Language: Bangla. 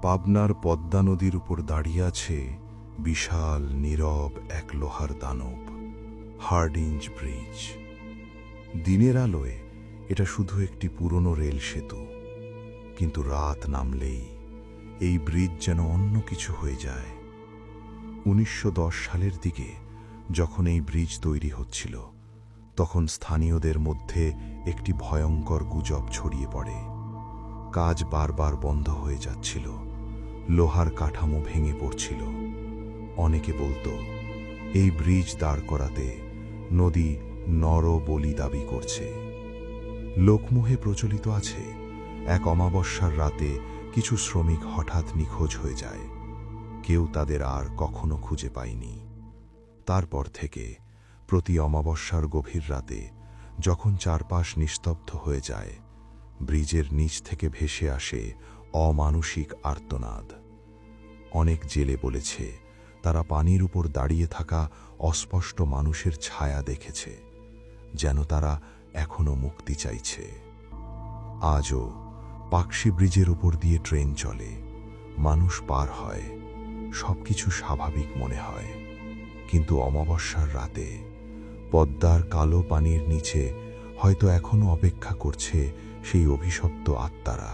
পাবনার পদ্মা নদীর উপর দাঁড়িয়ে আছে বিশাল নীরব এক লোহার দানব, হার্ডিঞ্জ ব্রিজ। দিনের আলোয় এটা শুধু একটি পুরনো রেল সেতু, কিন্তু রাত নামলেই এই ব্রিজ যেন অন্য কিছু হয়ে যায়। 1910 সালের দিকে যখন এই ব্রিজ তৈরি হচ্ছিল, তখন স্থানীয়দের মধ্যে একটি ভয়ঙ্কর গুজব ছড়িয়ে পড়ে। কাজ বারবার বন্ধ হয়ে যাচ্ছিল, লোহার কাঠামো ভেঙে পড়ছিল। অনেকে বলতো এই ব্রিজ দাঁড় করাতে নদী নরবলি দাবি করছে। লোকমুখে প্রচলিত আছে, এক অমাবস্যার রাতে কিছু শ্রমিক হঠাৎ নিখোঁজ হয়ে যায়, কেউ তাদের আর কখনো খুঁজে পায়নি। তারপর থেকে প্রতি অমাবস্যার গভীর রাতে যখন চারপাশ নিস্তব্ধ হয়ে যায়, ব্রিজের নিচ থেকে ভেসে আসে অমানুষিক আর্তনাদ। অনেক জেলে বলেছে তারা পানির উপর দাঁড়িয়ে থাকা অস্পষ্ট মানুষের ছায়া দেখেছে, যেন তারা এখনো মুক্তি চাইছে। আজও পাকশি ব্রিজের উপর দিয়ে ট্রেন চলে, মানুষ পার হয়, সবকিছু স্বাভাবিক মনে হয়। কিন্তু অমাবস্যার রাতে পদ্মার কালো পানির নিচে হয়তো এখনো অপেক্ষা করছে সেই অভিশপ্ত আত্মারা।